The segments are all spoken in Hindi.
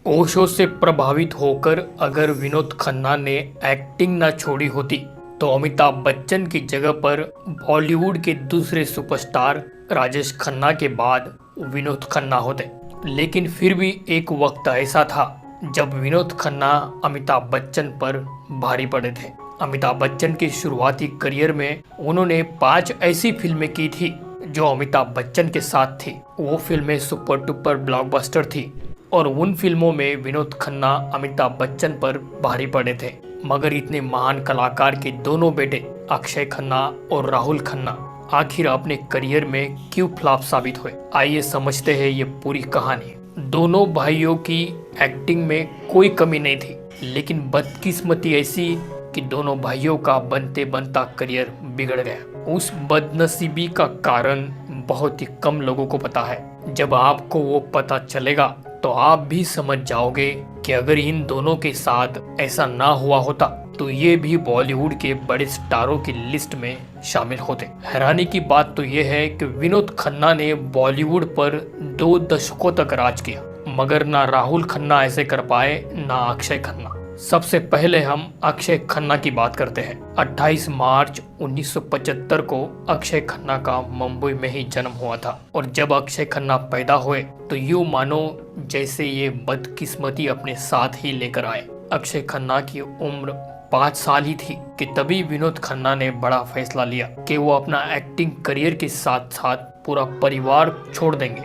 ओशो से प्रभावित होकर अगर विनोद खन्ना ने एक्टिंग ना छोड़ी होती तो अमिताभ बच्चन की जगह पर बॉलीवुड के दूसरे सुपरस्टार राजेश खन्ना के बाद विनोद खन्ना होते। लेकिन फिर भी एक वक्त ऐसा था जब विनोद खन्ना अमिताभ बच्चन पर भारी पड़े थे। अमिताभ बच्चन के शुरुआती करियर में उन्होंने 5 ऐसी फिल्में की थी जो अमिताभ बच्चन के साथ थी। वो फिल्में सुपर डुपर ब्लॉकबस्टर थी और उन फिल्मों में विनोद खन्ना अमिताभ बच्चन पर भारी पड़े थे। मगर इतने महान कलाकार के दोनों बेटे अक्षय खन्ना और राहुल खन्ना आखिर अपने करियर में क्यों फ्लॉप साबित हुए, आइए समझते हैं ये पूरी कहानी। दोनों भाइयों की एक्टिंग में कोई कमी नहीं थी, लेकिन बदकिस्मती ऐसी कि दोनों भाइयों का बनते बनता करियर बिगड़ गया। उस बदनसीबी का कारण बहुत ही कम लोगों को पता है। जब आपको वो पता चलेगा तो आप भी समझ जाओगे कि अगर इन दोनों के साथ ऐसा ना हुआ होता तो ये भी बॉलीवुड के बड़े स्टारों की लिस्ट में शामिल होते। हैरानी की बात तो ये है कि विनोद खन्ना ने बॉलीवुड पर 2 दशकों तक राज किया, मगर ना राहुल खन्ना ऐसे कर पाए ना अक्षय खन्ना। सबसे पहले हम अक्षय खन्ना की बात करते हैं। 28 मार्च 1975 को अक्षय खन्ना का मुंबई में ही जन्म हुआ था और जब अक्षय खन्ना पैदा हुए तो यूं मानो जैसे ये बदकिस्मती अपने साथ ही लेकर आए। अक्षय खन्ना की उम्र 5 साल ही थी कि तभी विनोद खन्ना ने बड़ा फैसला लिया कि वो अपना एक्टिंग करियर के साथ साथ पूरा परिवार छोड़ देंगे,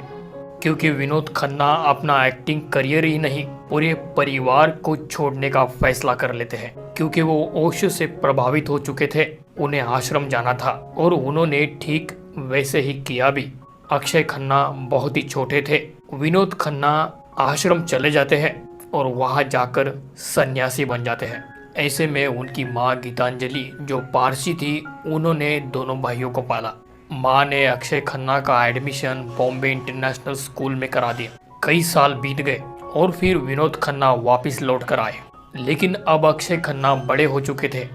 क्योंकि विनोद खन्ना अपना एक्टिंग करियर ही नहीं पूरे परिवार को छोड़ने का फैसला कर लेते हैं। क्योंकि वो ओशो से प्रभावित हो चुके थे, उन्हें आश्रम जाना था और उन्होंने ठीक वैसे ही किया भी। अक्षय खन्ना बहुत ही छोटे थे। विनोद खन्ना आश्रम चले जाते हैं और वहां जाकर सन्यासी बन जाते हैं। ऐसे में उनकी माँ गीतांजलि जो पारसी थी, उन्होंने दोनों भाइयों को पाला। माँ ने अक्षय खन्ना का एडमिशन बॉम्बे इंटरनेशनल स्कूल में करा दिया। कई साल बीत गए और फिर विनोद खन्ना वापस लौट कर आए, लेकिन अब अक्षय खन्ना बड़े हो चुके थे।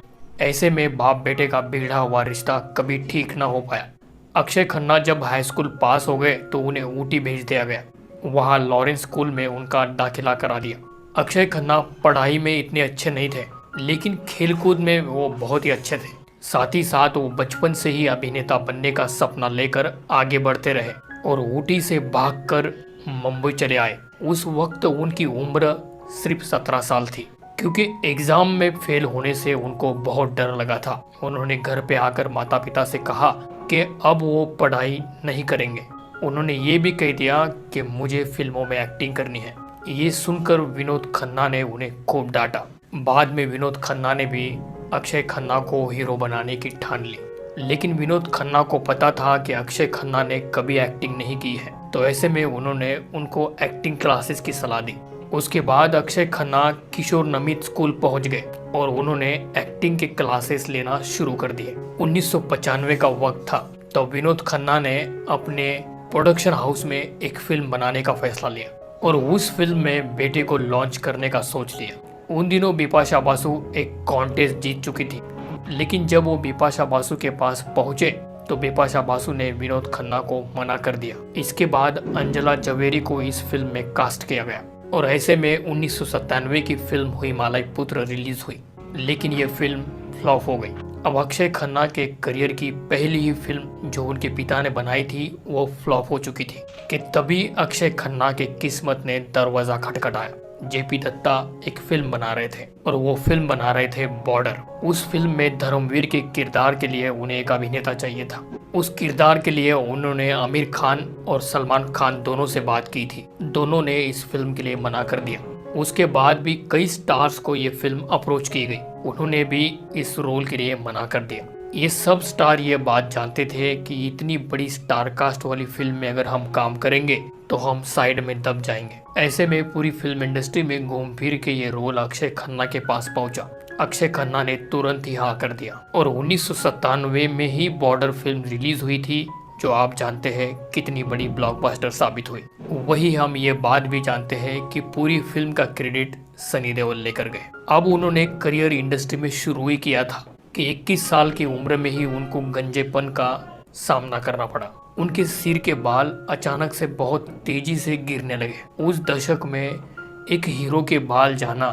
ऐसे में बाप बेटे का बिगड़ा हुआ रिश्ता कभी ठीक न हो पाया। अक्षय खन्ना जब हाई स्कूल पास हो गए तो उन्हें ऊटी भेज दिया गया। वहाँ लॉरेंस स्कूल में उनका दाखिला करा दिया। अक्षय खन्ना पढ़ाई में इतने अच्छे नहीं थे, लेकिन खेलकूद में वो बहुत ही अच्छे थे। साथ ही साथ वो बचपन से ही अभिनेता बनने का सपना लेकर आगे बढ़ते रहे और ऊटी से भागकर मुंबई चले आए। उस वक्त उनकी उम्र सिर्फ 17 साल थी। क्योंकि एग्जाम में फेल होने से उनको बहुत डर लगा था, उन्होंने घर पे आकर माता पिता से कहा कि अब वो पढ़ाई नहीं करेंगे। उन्होंने ये भी कह दिया कि मुझे फिल्मों में एक्टिंग करनी है। ये सुनकर विनोद खन्ना ने उन्हें खूब डांटा। बाद में विनोद खन्ना ने भी अक्षय खन्ना को हीरो बनाने की ठान ली, लेकिन विनोद खन्ना को पता था कि अक्षय खन्ना ने कभी एक्टिंग नहीं की है, तो ऐसे में उन्होंने उनको एक्टिंग क्लासेस की सलाह दी। उसके बाद अक्षय खन्ना किशोर नमित स्कूल पहुंच गए और उन्होंने एक्टिंग के क्लासेस लेना शुरू कर दिए। 1995 का वक्त था, तो विनोद खन्ना ने अपने प्रोडक्शन हाउस में एक फिल्म बनाने का फैसला लिया और उस फिल्म में बेटे को लॉन्च करने का सोच लिया। उन दिनों बिपाशा बासु एक कॉन्टेस्ट जीत चुकी थी, लेकिन जब वो बिपाशा बासु के पास पहुंचे तो बिपाशा बासु ने विनोद खन्ना को मना कर दिया। इसके बाद अंजला जवेरी को इस फिल्म में कास्ट किया गया और ऐसे में 1997 की फिल्म हुई मालाई पुत्र रिलीज हुई, लेकिन ये फिल्म फ्लॉप हो गई। अब अक्षय खन्ना के करियर की पहली ही फिल्म जो उनके पिता ने बनाई थी वो फ्लॉप हो चुकी थी कि तभी अक्षय खन्ना के किस्मत ने दरवाजा खटखटाया। जेपी दत्ता एक फिल्म बना रहे थे और वो फिल्म बना रहे थे बॉर्डर। उस फिल्म में धर्मवीर के किरदार के लिए उन्हें एक अभिनेता चाहिए था। उस किरदार के लिए उन्होंने आमिर खान और सलमान खान दोनों से बात की थी। दोनों ने इस फिल्म के लिए मना कर दिया। उसके बाद भी कई स्टार्स को ये फिल्म अप्रोच की गई, उन्होंने भी इस रोल के लिए मना कर दिया। ये सब स्टार ये बात जानते थे कि इतनी बड़ी स्टार कास्ट वाली फिल्म में अगर हम काम करेंगे तो हम साइड में दब जाएंगे। ऐसे में पूरी फिल्म इंडस्ट्री में घूम फिर के ये रोल अक्षय खन्ना के पास पहुंचा। अक्षय खन्ना ने तुरंत ही हाँ कर दिया और 1997 में ही बॉर्डर फिल्म रिलीज हुई थी, जो आप जानते हैं कितनी बड़ी ब्लॉकबस्टर साबित हुई। वही हम ये बात भी जानते हैं कि पूरी फिल्म का क्रेडिट सनी देओल लेकर गए। अब उन्होंने करियर इंडस्ट्री में शुरू ही किया था कि 21 साल की उम्र में ही उनको गंजेपन का सामना करना पड़ा। उनके सिर के बाल अचानक से बहुत तेजी से गिरने लगे। उस दशक में एक हीरो के बाल जाना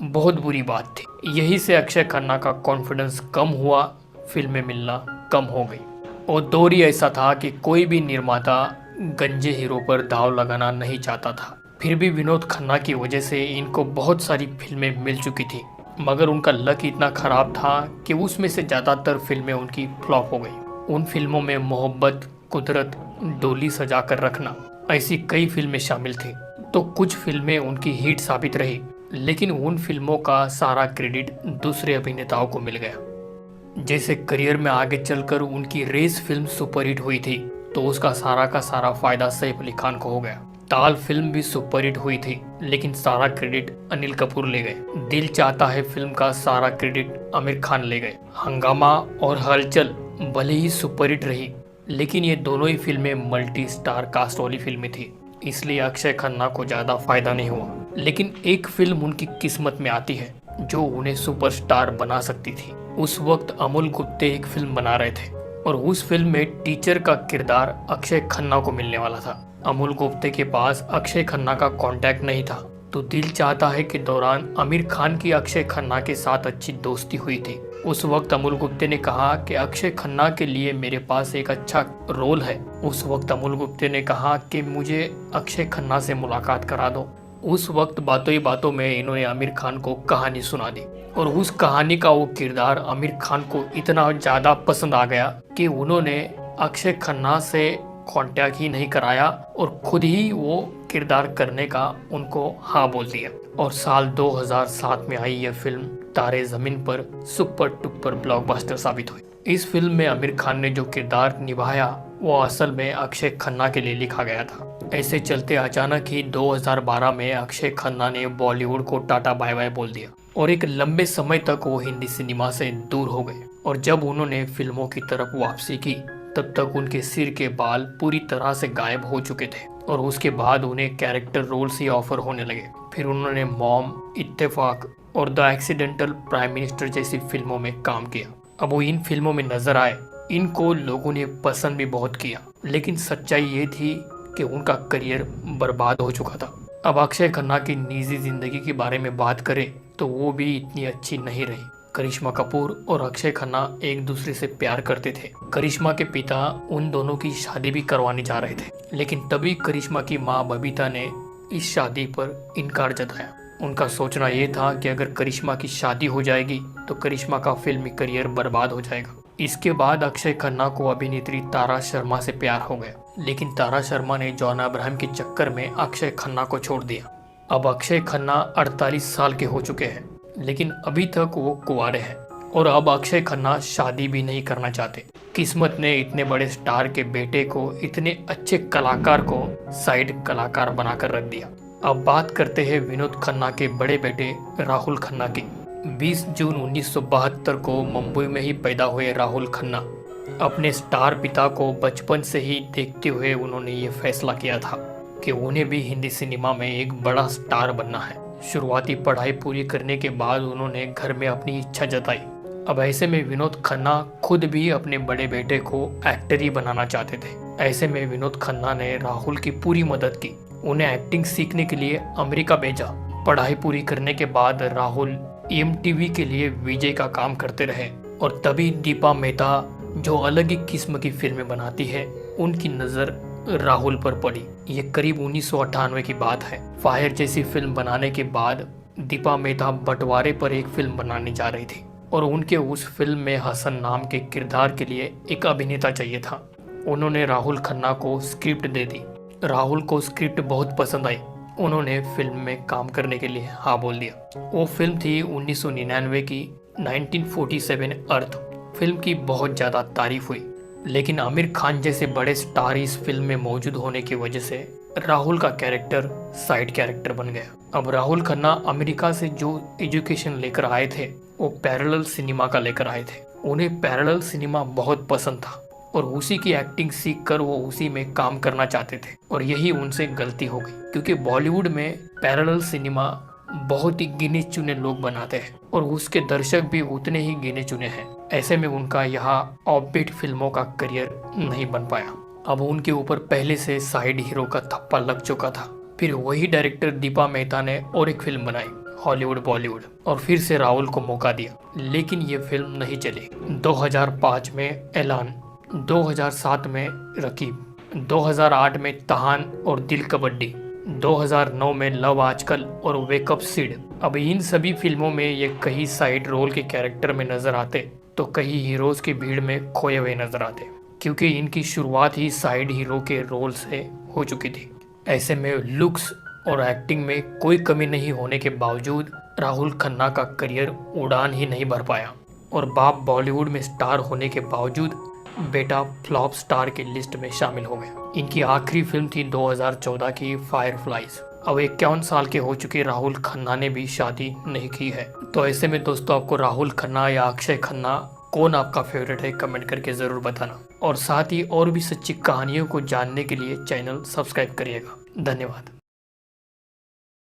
बहुत बुरी बात थी। यही से अक्षय खन्ना का कॉन्फिडेंस कम हुआ, फिल्में मिलना कम हो गई। और दौर ही ऐसा था कि कोई भी निर्माता गंजे हीरो पर दाव लगाना नहीं चाहता था। फिर भी विनोद खन्ना की वजह से इनको बहुत सारी फिल्में मिल चुकी थी, मगर उनका लक इतना खराब था कि उसमें से ज़्यादातर फिल्में उनकी फ्लॉप हो गई। उन फिल्मों में मोहब्बत, कुदरत, डोली सजा कर रखना, ऐसी कई फिल्में शामिल थी। तो कुछ फिल्में उनकी हिट साबित रही, लेकिन उन फिल्मों का सारा क्रेडिट दूसरे अभिनेताओं को मिल गया। जैसे करियर में आगे चलकर उनकी रेस फिल्म सुपरहिट हुई थी, तो उसका सारा का सारा फायदा सैफ अली खान को हो गया। ताल फिल्म भी सुपरहिट हुई थी, लेकिन सारा क्रेडिट अनिल कपूर ले गए। दिल चाहता है फिल्म का सारा क्रेडिट आमिर खान ले गए। हंगामा और हलचल भले ही सुपरहिट रही, लेकिन ये दोनों ही फिल्में मल्टी स्टार कास्ट वाली फिल्में थी, इसलिए अक्षय खन्ना को ज्यादा फायदा नहीं हुआ। लेकिन एक फिल्म उनकी किस्मत में आती है जो उन्हें सुपरस्टार बना सकती थी। उस वक्त अमोल गुप्ते एक फिल्म बना रहे थे और उस फिल्म में टीचर का किरदार अक्षय खन्ना को मिलने वाला था। अमोल गुप्ते के पास अक्षय खन्ना का कांटेक्ट नहीं था, तो दिल चाहता है के दौरान आमिर खान की अक्षय खन्ना के साथ अच्छी दोस्ती हुई थी। उस वक्त अमोल गुप्ते ने कहा कि अक्षय खन्ना के लिए मेरे पास एक अच्छा रोल है। उस वक्त अमोल गुप्ते ने कहा कि मुझे अक्षय खन्ना से मुलाकात करा दो। उस वक्त बातों ही बातों में इन्होंने आमिर खान को कहानी सुना दी और उस कहानी का वो किरदार आमिर खान को इतना ज़्यादा पसंद आ गया कि उन्होंने अक्षय खन्ना से कांटेक्ट ही नहीं कराया और खुद ही वो किरदार करने का उनको हाँ बोल दिया। और साल 2007 में आई यह फिल्म तारे जमीन पर सुपर टुपर ब्लॉकबस्टर साबित हुई। इस फिल्म में आमिर खान ने जो किरदार निभाया वो असल में अक्षय खन्ना के लिए लिखा गया था। ऐसे चलते अचानक ही 2012 में अक्षय खन्ना ने बॉलीवुड को टाटा बाय बाय बोल दिया और एक लंबे समय तक वो हिंदी सिनेमा से दूर हो गए। और जब उन्होंने फिल्मों की तरफ वापसी की, तब तक उनके सिर के बाल पूरी तरह से गायब हो चुके थे और उसके बाद उन्हें कैरेक्टर रोल्स ही ऑफर होने लगे। फिर उन्होंने मॉम, इत्तेफाक और द एक्सीडेंटल प्राइम मिनिस्टर जैसी फिल्मों में काम किया। अब वो इन फिल्मों में नजर आए, इनको लोगों ने पसंद भी बहुत किया, लेकिन सच्चाई ये थी कि उनका करियर बर्बाद हो चुका था। अब अक्षय खन्ना की निजी जिंदगी के बारे में बात करें तो वो भी इतनी अच्छी नहीं रही। करिश्मा कपूर और अक्षय खन्ना एक दूसरे से प्यार करते थे। करिश्मा के पिता उन दोनों की शादी भी करवाने जा रहे थे, लेकिन तभी करिश्मा की मां बबीता ने इस शादी पर इनकार जताया। उनका सोचना ये था कि अगर करिश्मा की शादी हो जाएगी तो करिश्मा का फिल्मी करियर बर्बाद हो जाएगा। इसके बाद अक्षय खन्ना को अभिनेत्री तारा शर्मा से प्यार हो गया, लेकिन तारा शर्मा ने जॉन अब्राहम के चक्कर में अक्षय खन्ना को छोड़ दिया। अब अक्षय खन्ना 48 साल के हो चुके हैं, लेकिन अभी तक वो कुंवारे हैं और अब अक्षय खन्ना शादी भी नहीं करना चाहते। किस्मत ने इतने बड़े स्टार के बेटे को, इतने अच्छे कलाकार को साइड कलाकार बनाकर रख दिया। अब बात करते हैं विनोद खन्ना के बड़े बेटे राहुल खन्ना की। 20 जून 1972 को मुंबई में ही पैदा हुए राहुल खन्ना अपने स्टार पिता को बचपन से ही देखते हुए उन्होंने ये फैसला किया था कि उन्हें भी हिंदी सिनेमा में एक बड़ा स्टार बनना है। शुरुआती पढ़ाई पूरी करने के बाद उन्होंने घर में अपनी इच्छा जताई। अब ऐसे में विनोद खन्ना खुद भी अपने बड़े बेटे को एक्टर ही बनाना चाहते थे। ऐसे में विनोद खन्ना ने राहुल की पूरी मदद की, उन्हें एक्टिंग सीखने के लिए अमेरिका भेजा। पढ़ाई पूरी करने के बाद राहुल EMTV के लिए विजय का काम करते रहे और तभी दीपा मेहता, जो अलग ही किस्म की फिल्में बनाती है, उनकी नज़र राहुल पर पड़ी। ये करीब 1998 की बात है। फायर जैसी फिल्म बनाने के बाद दीपा मेहता बंटवारे पर एक फिल्म बनाने जा रही थी और उनके उस फिल्म में हसन नाम के किरदार के लिए एक अभिनेता चाहिए था। उन्होंने राहुल खन्ना को स्क्रिप्ट दे दी। राहुल को स्क्रिप्ट बहुत पसंद आई, उन्होंने फिल्म में काम करने के लिए हाँ बोल दिया। वो फिल्म थी 1999 की 1947 अर्थ। फिल्म की बहुत ज़्यादा तारीफ हुई, लेकिन आमिर खान जैसे बड़े स्टार इस फिल्म में मौजूद होने की वजह से राहुल का कैरेक्टर साइड कैरेक्टर बन गया। अब राहुल खन्ना अमेरिका से जो एजुकेशन लेकर आए थे वो पैरेलल सिनेमा का लेकर आए थे। उन्हें पैरेलल सिनेमा बहुत पसंद था और उसी की एक्टिंग सीखकर वो उसी में काम करना चाहते थे और यही उनसे गलती हो गई, क्योंकि बॉलीवुड में पैरेलल सिनेमा बहुत ही गिने चुने लोग बनाते हैं और उसके दर्शक भी उतने ही गिने चुने हैं। ऐसे में उनका यहाँ ऑफबीट फिल्मों का करियर नहीं बन पाया। अब उनके ऊपर पहले से साइड हीरो का थप्पा लग चुका था। फिर वही डायरेक्टर दीपा मेहता ने और एक फिल्म बनाई हॉलीवुड बॉलीवुड और फिर से राहुल को मौका दिया, लेकिन ये फिल्म नहीं चली। 2005 में ऐलान, 2007 में रकीब, 2008 में तहान और दिल कबड्डी, 2009 में लव आजकल और वेकअप सिड। अब इन सभी फिल्मों में ये कहीं साइड रोल के कैरेक्टर में नजर आते तो कहीं हीरोज की भीड़ में खोए हुए नजर आते, क्योंकि इनकी शुरुआत ही साइड हीरो के रोल से हो चुकी थी। ऐसे में लुक्स और एक्टिंग में कोई कमी नहीं होने के बावजूद राहुल खन्ना का करियर उड़ान ही नहीं भर पाया और बाप बॉलीवुड में स्टार होने के बावजूद बेटा फ्लॉप स्टार की लिस्ट में शामिल हो गया। इनकी आखिरी फिल्म थी 2014 की फायरफ्लाइज। अब 51 साल के हो चुके राहुल खन्ना ने भी शादी नहीं की है। तो ऐसे में दोस्तों, आपको राहुल खन्ना या अक्षय खन्ना कौन आपका फेवरेट है, कमेंट करके ज़रूर बताना। और साथ ही और भी सच्ची कहानियों को जानने के लिए चैनल सब्सक्राइब करिएगा। धन्यवाद।